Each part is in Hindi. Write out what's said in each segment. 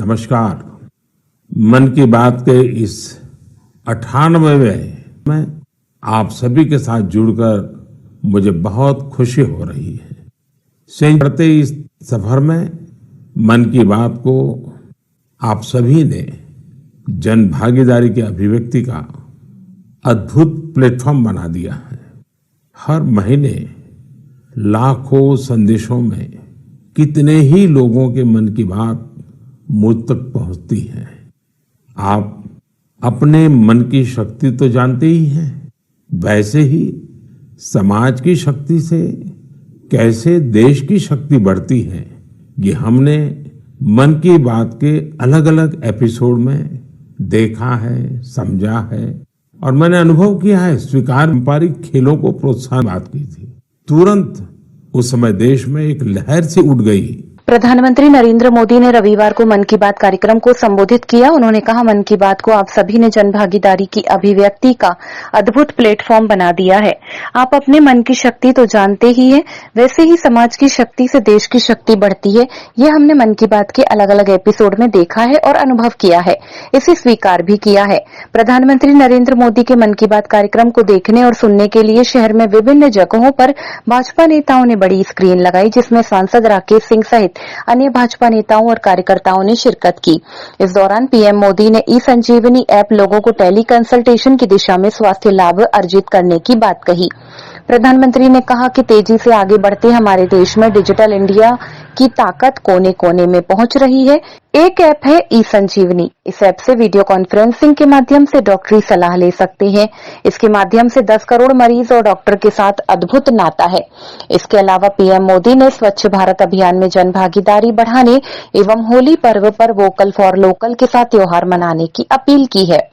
नमस्कार। मन की बात के इस 98वें में आप सभी के साथ जुड़कर मुझे बहुत खुशी हो रही है। बढ़ते इस सफर में मन की बात को आप सभी ने जन भागीदारी की अभिव्यक्ति का अद्भुत प्लेटफॉर्म बना दिया है। हर महीने लाखों संदेशों में कितने ही लोगों के मन की बात मुझ तक पहुंचती है। आप अपने मन की शक्ति तो जानते ही हैं, वैसे ही समाज की शक्ति से कैसे देश की शक्ति बढ़ती है, ये हमने मन की बात के अलग अलग एपिसोड में देखा है, समझा है और मैंने अनुभव किया है। स्वीकार पारंपरिक खेलों को प्रोत्साहन बात की थी, तुरंत उस समय देश में एक लहर सी उठ गई। प्रधानमंत्री नरेंद्र मोदी ने रविवार को मन की बात कार्यक्रम को संबोधित किया। उन्होंने कहा, मन की बात को आप सभी ने जनभागीदारी की अभिव्यक्ति का अद्भुत प्लेटफॉर्म बना दिया है। आप अपने मन की शक्ति तो जानते ही हैं, वैसे ही समाज की शक्ति से देश की शक्ति बढ़ती है। ये हमने मन की बात के अलग अलग एपिसोड में देखा है और अनुभव किया है, इसे स्वीकार भी किया है। प्रधानमंत्री नरेंद्र मोदी के मन की बात कार्यक्रम को देखने और सुनने के लिए शहर में विभिन्न जगहों पर भाजपा नेताओं ने बड़ी स्क्रीन लगाई, जिसमें सांसद राकेश सिंह सहित अन्य भाजपा नेताओं और कार्यकर्ताओं ने शिरकत की। इस दौरान पीएम मोदी ने ई संजीवनी ऐप लोगों को टेली कंसल्टेशन की दिशा में स्वास्थ्य लाभ अर्जित करने की बात कही। प्रधानमंत्री ने कहा कि तेजी से आगे बढ़ते हमारे देश में डिजिटल इंडिया की ताकत कोने कोने में पहुंच रही है। एक ऐप है ई संजीवनी। इस ऐप से वीडियो कॉन्फ्रेंसिंग के माध्यम से डॉक्टरी सलाह ले सकते हैं। इसके माध्यम से 10 करोड़ मरीज और डॉक्टर के साथ अद्भुत नाता है। इसके अलावा पीएम मोदी ने स्वच्छ भारत अभियान में जनभागीदारी बढ़ाने एवं होली पर्व पर वोकल फॉर लोकल के साथ त्योहार मनाने की अपील की है।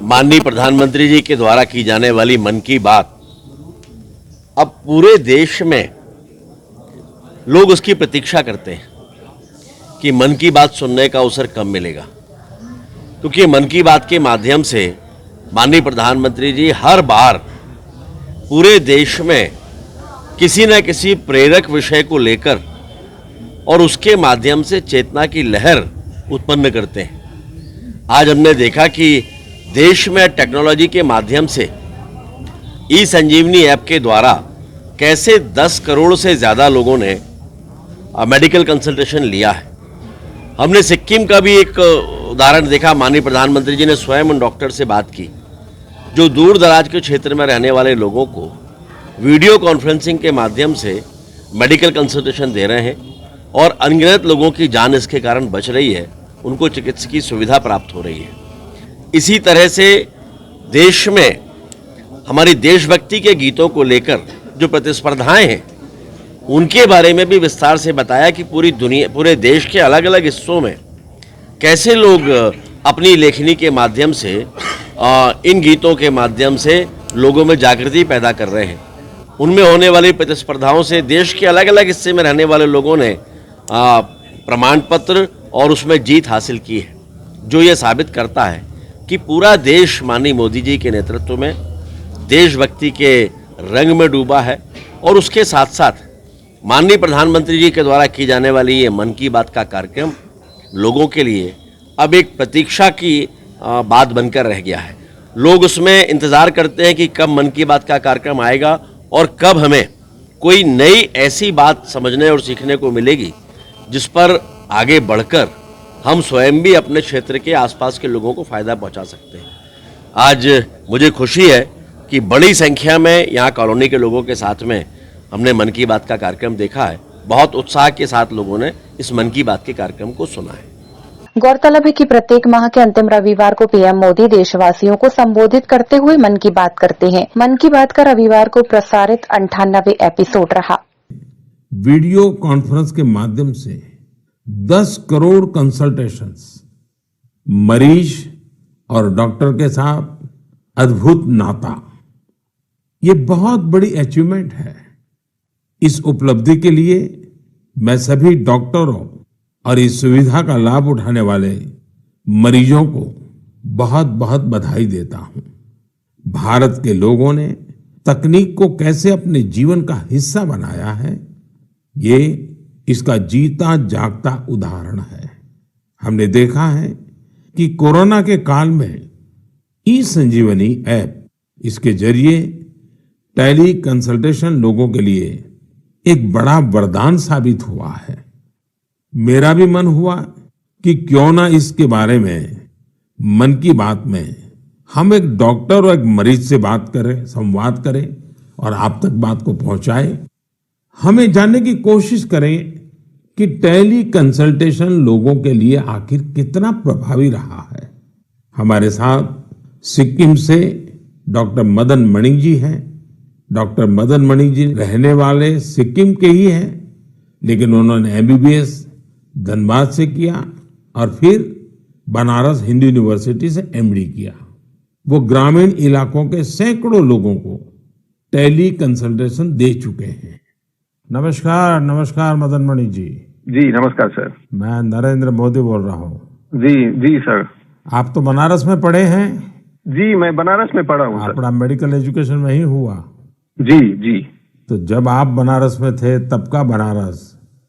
माननीय प्रधानमंत्री जी के द्वारा की जाने वाली मन की बात अब पूरे देश में लोग उसकी प्रतीक्षा करते हैं कि मन की बात सुनने का अवसर कब मिलेगा, क्योंकि मन की बात के माध्यम से माननीय प्रधानमंत्री जी हर बार पूरे देश में किसी न किसी प्रेरक विषय को लेकर और उसके माध्यम से चेतना की लहर उत्पन्न करते हैं। आज हमने देखा कि देश में टेक्नोलॉजी के माध्यम से ई संजीवनी ऐप के द्वारा कैसे 10 करोड़ से ज़्यादा लोगों ने मेडिकल कंसल्टेशन लिया है। हमने सिक्किम का भी एक उदाहरण देखा। माननीय प्रधानमंत्री जी ने स्वयं उन डॉक्टर से बात की जो दूर दराज के क्षेत्र में रहने वाले लोगों को वीडियो कॉन्फ्रेंसिंग के माध्यम से मेडिकल कंसल्टेशन दे रहे हैं और अनगिनत लोगों की जान इसके कारण बच रही है, उनको चिकित्सकीय सुविधा प्राप्त हो रही है। इसी तरह से देश में हमारी देशभक्ति के गीतों को लेकर जो प्रतिस्पर्धाएं हैं उनके बारे में भी विस्तार से बताया कि पूरे देश के अलग अलग हिस्सों में कैसे लोग अपनी लेखनी के माध्यम से इन गीतों के माध्यम से लोगों में जागृति पैदा कर रहे हैं। उनमें होने वाली प्रतिस्पर्धाओं से देश के अलग अलग हिस्से में रहने वाले लोगों ने प्रमाण पत्र और उसमें जीत हासिल की है, जो ये साबित करता है कि पूरा देश माननीय मोदी जी के नेतृत्व में देशभक्ति के रंग में डूबा है। और उसके साथ साथ माननीय प्रधानमंत्री जी के द्वारा की जाने वाली ये मन की बात का कार्यक्रम लोगों के लिए अब एक प्रतीक्षा की बात बनकर रह गया है। लोग उसमें इंतज़ार करते हैं कि कब मन की बात का कार्यक्रम आएगा और कब हमें कोई नई ऐसी बात समझने और सीखने को मिलेगी जिस पर आगे बढ़कर हम स्वयं भी अपने क्षेत्र के आसपास के लोगों को फ़ायदा पहुंचा सकते हैं। आज मुझे खुशी है कि बड़ी संख्या में यहाँ कॉलोनी के लोगों के साथ में हमने मन की बात का कार्यक्रम देखा है। बहुत उत्साह के साथ लोगों ने इस मन की बात के कार्यक्रम को सुना है। गौरतलब है कि प्रत्येक माह के अंतिम रविवार को पीएम मोदी देशवासियों को संबोधित करते हुए मन की बात करते हैं। मन की बात का रविवार को प्रसारित 98वां एपिसोड रहा। वीडियो कॉन्फ्रेंस के माध्यम से 10 करोड़ कंसल्टेशंस, मरीज और डॉक्टर के साथ अद्भुत नाता, ये बहुत बड़ी अचीवमेंट है। इस उपलब्धि के लिए मैं सभी डॉक्टरों और इस सुविधा का लाभ उठाने वाले मरीजों को बहुत बहुत बधाई देता हूं। भारत के लोगों ने तकनीक को कैसे अपने जीवन का हिस्सा बनाया है, ये इसका जीता जागता उदाहरण है। हमने देखा है कि कोरोना के काल में ई संजीवनी ऐप, इसके जरिए टेली कंसल्टेशन लोगों के लिए एक बड़ा वरदान साबित हुआ है। मेरा भी मन हुआ कि क्यों ना इसके बारे में मन की बात में हम एक डॉक्टर और एक मरीज से बात करें, संवाद करें और आप तक बात को पहुंचाएं। हमें जानने की कोशिश करें कि टेली कंसल्टेशन लोगों के लिए आखिर कितना प्रभावी रहा है। हमारे साथ सिक्किम से डॉक्टर मदन मणि जी हैं। डॉक्टर मदन मणि जी रहने वाले सिक्किम के ही हैं, लेकिन उन्होंने एमबीबीएस धनबाद से किया और फिर बनारस हिंदू यूनिवर्सिटी से एमडी किया। वो ग्रामीण इलाकों के सैकड़ों लोगों को टेली कंसल्टेशन दे चुके हैं। नमस्कार, नमस्कार मदन मणि जी। जी नमस्कार सर। मैं नरेंद्र मोदी बोल रहा हूँ। जी सर। आप तो बनारस में पढ़े हैं? जी मैं बनारस में पढ़ा हूँ सर। अपना मेडिकल एजुकेशन वहीं हुआ? जी। तो जब आप बनारस में थे तब का बनारस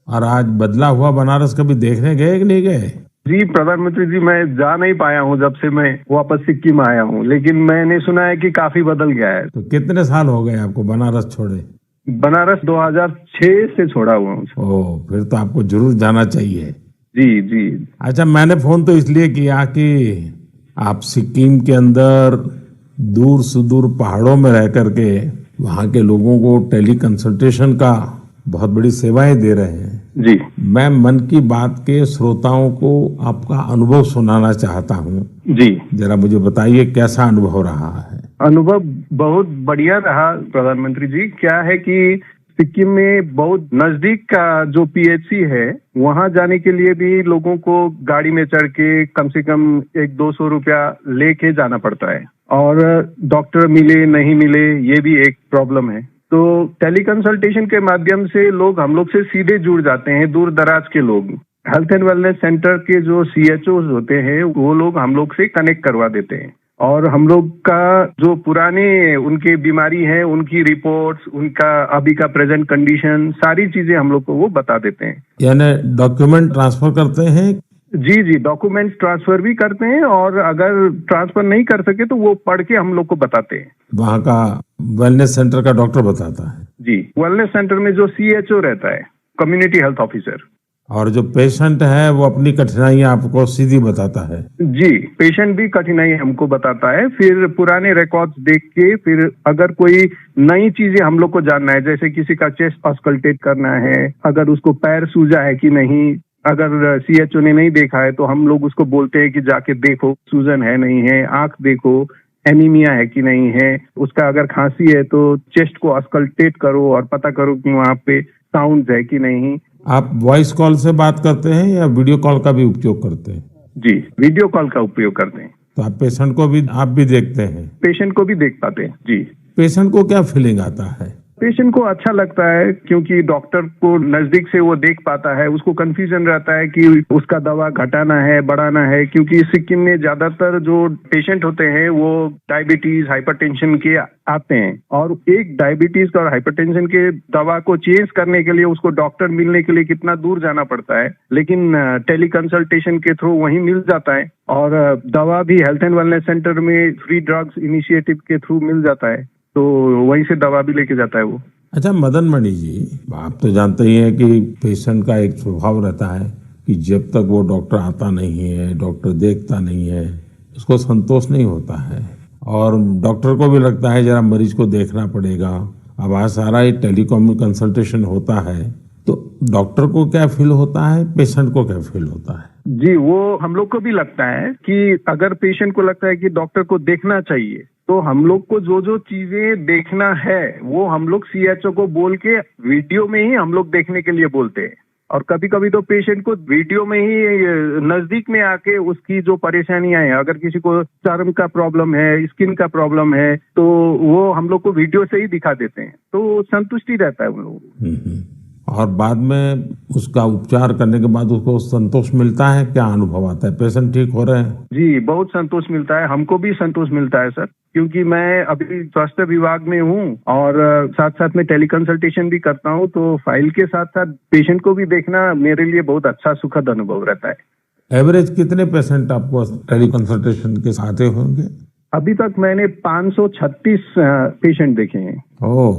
और आज बदला हुआ बनारस कभी देखने गए कि नहीं गए? जी प्रधानमंत्री जी, मैं जा नहीं पाया हूँ जब से मैं वापस सिक्किम आया हूँ, लेकिन मैंने सुना है कि काफी बदल गया है। तो कितने साल हो गए आपको बनारस छोड़े? बनारस 2006 से छोड़ा हुआ हूँ। ओह, फिर तो आपको जरूर जाना चाहिए। जी। अच्छा, मैंने फोन तो इसलिए किया कि आप सिक्किम के अंदर दूर सुदूर पहाड़ों में रह करके वहाँ के लोगों को टेली कंसल्टेशन का बहुत बड़ी सेवाएं दे रहे हैं। जी। मैं मन की बात के श्रोताओं को आपका अनुभव सुनाना चाहता हूँ। जी जरा मुझे बताइए कैसा अनुभव रहा है? अनुभव बहुत बढ़िया रहा प्रधानमंत्री जी। क्या है कि सिक्किम में बहुत नजदीक का जो पीएचसी है, वहां जाने के लिए भी लोगों को गाड़ी में चढ़ के कम से कम 100-200 रुपया लेके जाना पड़ता है और डॉक्टर मिले नहीं मिले ये भी एक प्रॉब्लम है। तो टेली कंसल्टेशन के माध्यम से लोग हम लोग से सीधे जुड़ जाते हैं। दूर दराज के लोग हेल्थ एंड वेलनेस सेंटर के जो सीएचओ होते हैं वो लोग हम लोग से कनेक्ट करवा देते हैं और हम लोग का जो पुराने उनके बीमारी है, उनकी रिपोर्ट्स, उनका अभी का प्रेजेंट कंडीशन, सारी चीजें हम लोग को वो बता देते हैं। यानी डॉक्यूमेंट ट्रांसफर करते हैं? जी डॉक्यूमेंट्स ट्रांसफर भी करते हैं और अगर ट्रांसफर नहीं कर सके तो वो पढ़ के हम लोग को बताते हैं। वहाँ का वेलनेस सेंटर का डॉक्टर बताता है? जी, वेलनेस सेंटर में जो सीएचओ रहता है, कम्युनिटी हेल्थ ऑफिसर। और जो पेशेंट है वो अपनी कठिनाइयां आपको सीधी बताता है? जी, पेशेंट भी कठिनाई हमको बताता है। फिर पुराने रिकॉर्ड्स देख के फिर अगर कोई नई चीजें हम लोग को जानना है, जैसे किसी का चेस्ट ऑस्कल्टेट करना है, अगर उसको पैर सूजा है कि नहीं, अगर सीएचओ ने नहीं देखा है तो हम लोग उसको बोलते हैं कि जाके देखो सूजन है नहीं है, आंख देखो, एनीमिया है कि नहीं है, उसका अगर खांसी है तो चेस्ट को ऑस्कल्टेट करो और पता करो कि वहाँ पे साउंड है कि नहीं। आप वॉइस कॉल से बात करते हैं या वीडियो कॉल का भी उपयोग करते हैं? जी, वीडियो कॉल का उपयोग करते हैं। तो आप पेशेंट को भी आप भी देखते हैं? पेशेंट को भी देख पाते हैं। जी। पेशेंट को क्या फीलिंग आता है? पेशेंट को अच्छा लगता है क्योंकि डॉक्टर को नजदीक से वो देख पाता है। उसको कंफ्यूजन रहता है कि उसका दवा घटाना है, बढ़ाना है, क्योंकि सिक्किम में ज्यादातर जो पेशेंट होते हैं वो डायबिटीज, हाइपरटेंशन के आते हैं और एक डायबिटीज और हाइपरटेंशन के दवा को चेंज करने के लिए उसको डॉक्टर मिलने के लिए कितना दूर जाना पड़ता है, लेकिन टेली कंसल्टेशन के थ्रू वहीं मिल जाता है और दवा भी हेल्थ एंड वेलनेस सेंटर में फ्री ड्रग्स इनिशिएटिव के थ्रू मिल जाता है, तो वहीं से दवा भी लेके जाता है वो। अच्छा मदन मणि जी, आप तो जानते ही हैं कि पेशेंट का एक स्वभाव रहता है कि जब तक वो डॉक्टर आता नहीं है, डॉक्टर देखता नहीं है, उसको संतोष नहीं होता है और डॉक्टर को भी लगता है जरा मरीज को देखना पड़ेगा। अब आज सारा ये टेलीकॉम कंसल्टेशन होता है, तो डॉक्टर को क्या फील होता है, पेशेंट को क्या फील होता है? जी, वो हम लोग को भी लगता है कि अगर पेशेंट को लगता है कि डॉक्टर को देखना चाहिए तो हम लोग को जो जो चीजें देखना है वो हम लोग सीएचओ को बोल के वीडियो में ही हम लोग देखने के लिए बोलते हैं और कभी कभी तो पेशेंट को वीडियो में ही नजदीक में आके उसकी जो परेशानियां हैं, अगर किसी को चर्म का प्रॉब्लम है, स्किन का प्रॉब्लम है, तो वो हम लोग को वीडियो से ही दिखा देते हैं, तो संतुष्टि रहता है उन लोगों को। और बाद में उसका उपचार करने के बाद उसको संतोष मिलता है? क्या अनुभव आता है? पेशेंट ठीक हो रहे हैं? जी, बहुत संतोष मिलता है। हमको भी संतोष मिलता है सर, क्योंकि मैं अभी स्वास्थ्य विभाग में हूँ और साथ साथ में टेली कंसल्टेशन भी करता हूँ, तो फाइल के साथ साथ पेशेंट को भी देखना मेरे लिए बहुत अच्छा सुखद अनुभव रहता है। एवरेज कितने पेशेंट आपको टेली कंसल्टेशन के साथ आते होंगे? अभी तक मैंने 536 पेशेंट देखे हैं। ओह,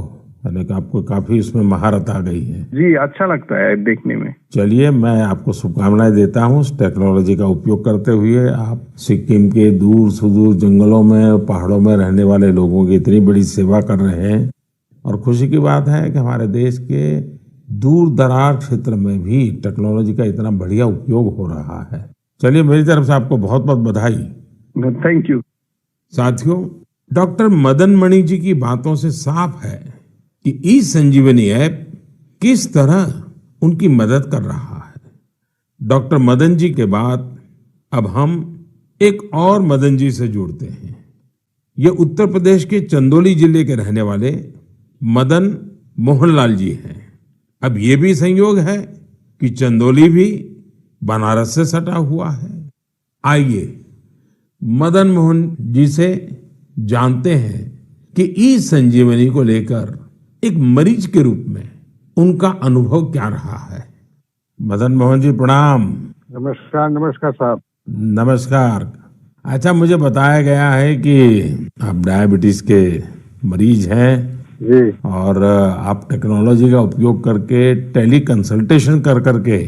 यानी कि आपको काफी इसमें महारत आ गई है। जी, अच्छा लगता है देखने में। चलिए, मैं आपको शुभकामनाएं देता हूँ। इस टेक्नोलॉजी का उपयोग करते हुए आप सिक्किम के दूर सुदूर जंगलों में, पहाड़ों में रहने वाले लोगों की इतनी बड़ी सेवा कर रहे हैं। और खुशी की बात है कि हमारे देश के दूर दराज क्षेत्र में भी टेक्नोलॉजी का इतना बढ़िया उपयोग हो रहा है। चलिए, मेरी तरफ से आपको बहुत बहुत बधाई। Thank you. साथियों, डॉक्टर मदन मणि जी की बातों से साफ है कि ई संजीवनी ऐप किस तरह उनकी मदद कर रहा है। डॉक्टर मदन जी के बाद अब हम एक और मदन जी से जुड़ते हैं। ये उत्तर प्रदेश के चंदौली जिले के रहने वाले मदन मोहनलाल जी हैं। अब ये भी संयोग है कि चंदौली भी बनारस से सटा हुआ है। आइए मदन मोहन जी से जानते हैं कि ई संजीवनी को लेकर एक मरीज के रूप में उनका अनुभव क्या रहा है। मदन मोहन जी प्रणाम। नमस्कार। नमस्कार साहब। नमस्कार। अच्छा, मुझे बताया गया है कि आप डायबिटीज के मरीज हैं जी। और आप टेक्नोलॉजी का उपयोग करके टेली कंसल्टेशन कर करके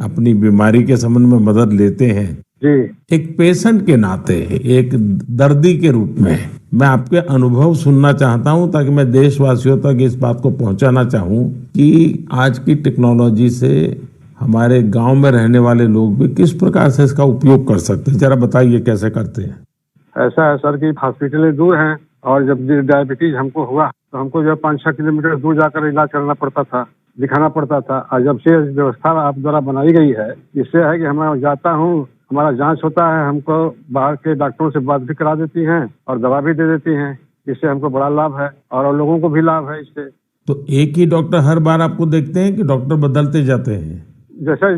अपनी बीमारी के संबंध में मदद लेते हैं। जी। एक पेशेंट के नाते, एक दर्दी के रूप में मैं आपके अनुभव सुनना चाहता हूं, ताकि मैं देशवासियों तक इस बात को पहुंचाना चाहूं कि आज की टेक्नोलॉजी से हमारे गांव में रहने वाले लोग भी किस प्रकार से इसका उपयोग कर सकते हैं। जरा बताइए कैसे करते हैं। ऐसा है सर कि हॉस्पिटलें दूर हैं और जब डायबिटीज हमको हुआ तो हमको जो 5-6 किलोमीटर दूर जाकर इलाज करना पड़ता था, दिखाना पड़ता था। और जब से व्यवस्था आप द्वारा बनाई गई है, इससे है कि मैं जाता हूँ, हमारा जांच होता है, हमको बाहर के डॉक्टरों से बात भी करा देती हैं और दवा भी दे देती हैं। इससे हमको बड़ा लाभ है और लोगों को भी लाभ है इससे। तो एक ही डॉक्टर हर बार आपको देखते हैं कि डॉक्टर बदलते जाते हैं? जैसे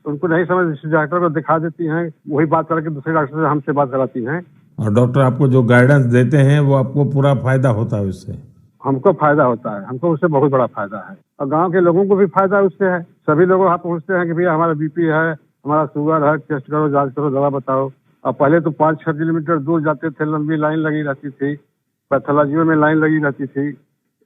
उनको नहीं समझ, डॉक्टर को दिखा देती हैं, वही बात करके दूसरे डॉक्टर से हमसे बात कराती हैं। और डॉक्टर आपको जो गाइडेंस देते हैं वो आपको पूरा फायदा होता है उससे? हमको फायदा होता है, हमको उससे बहुत बड़ा फायदा है और गांव के लोगों को भी फायदा उससे है। सभी लोग वहाँ पहुँचते हैं कि भैया हमारा बीपी है, हमारा शुगर है, टेस्ट करो, जांच करो, दवा बताओ। और पहले तो 5-6 किलोमीटर दूर जाते थे, लंबी लाइन लगी रहती थी, पैथोलॉजी में लाइन लगी रहती थी,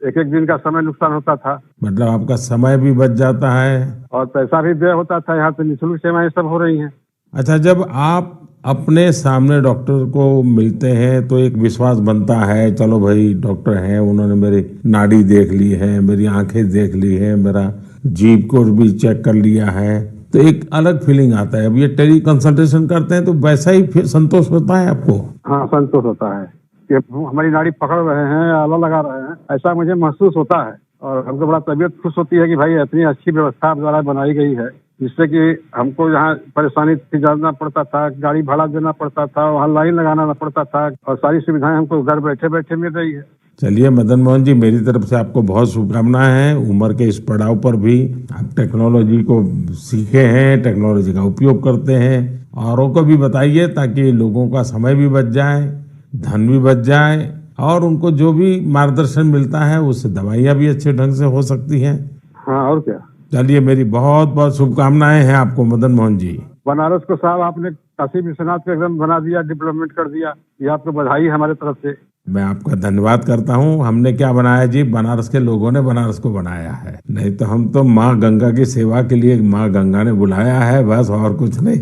एक दिन का समय नुकसान होता था। मतलब आपका समय भी बच जाता है और पैसा भी व्यय होता था। यहाँ पे निःशुल्क सेवाएं सब हो रही हैं। अच्छा, जब आप अपने सामने डॉक्टर को मिलते हैं तो एक विश्वास बनता है, चलो भाई डॉक्टर हैं, उन्होंने मेरी नाड़ी देख ली है, मेरी आंखें देख ली है, मेरा जीभ को भी चेक कर लिया है, तो एक अलग फीलिंग आता है। अब ये टेली कंसल्टेशन करते हैं तो वैसा ही फिर संतोष होता है आपको? हाँ, संतोष होता है कि हमारी नाड़ी पकड़ रहे हैं, आला लगा रहे हैं, ऐसा मुझे महसूस होता है। और हमको बड़ा तबीयत खुश होती है कि भाई इतनी अच्छी व्यवस्था आप द्वारा बनाई गई है, जिससे कि हमको यहाँ परेशानी से जाना पड़ता था, गाड़ी भाड़ा देना पड़ता था, वहाँ लाइन लगाना पड़ता था, और सारी सुविधाएं हमको घर बैठे बैठे मिल रही है। चलिए मदन मोहन जी, मेरी तरफ से आपको बहुत शुभकामनाएं हैं। उम्र के इस पड़ाव पर भी आप टेक्नोलॉजी को सीखे हैं, टेक्नोलॉजी का उपयोग करते हैं। औरों को भी बताइए ताकि लोगों का समय भी बच जाए, धन भी बच जाए और उनको जो भी मार्गदर्शन मिलता है उससे दवाइयाँ भी अच्छे ढंग से हो सकती हैं। हाँ, और क्या। चलिए, मेरी बहुत बहुत शुभकामनाएं हैं आपको मदन मोहन जी। बनारस को साहब आपने काशी विश्वनाथ को एकदम बना दिया, डेवलपमेंट कर दिया, ये आपको बधाई हमारे तरफ से। मैं आपका धन्यवाद करता हूँ। हमने क्या बनाया जी, बनारस के लोगों ने बनारस को बनाया है। नहीं तो हम तो माँ गंगा की सेवा के लिए माँ गंगा ने बुलाया है, बस, और कुछ नहीं।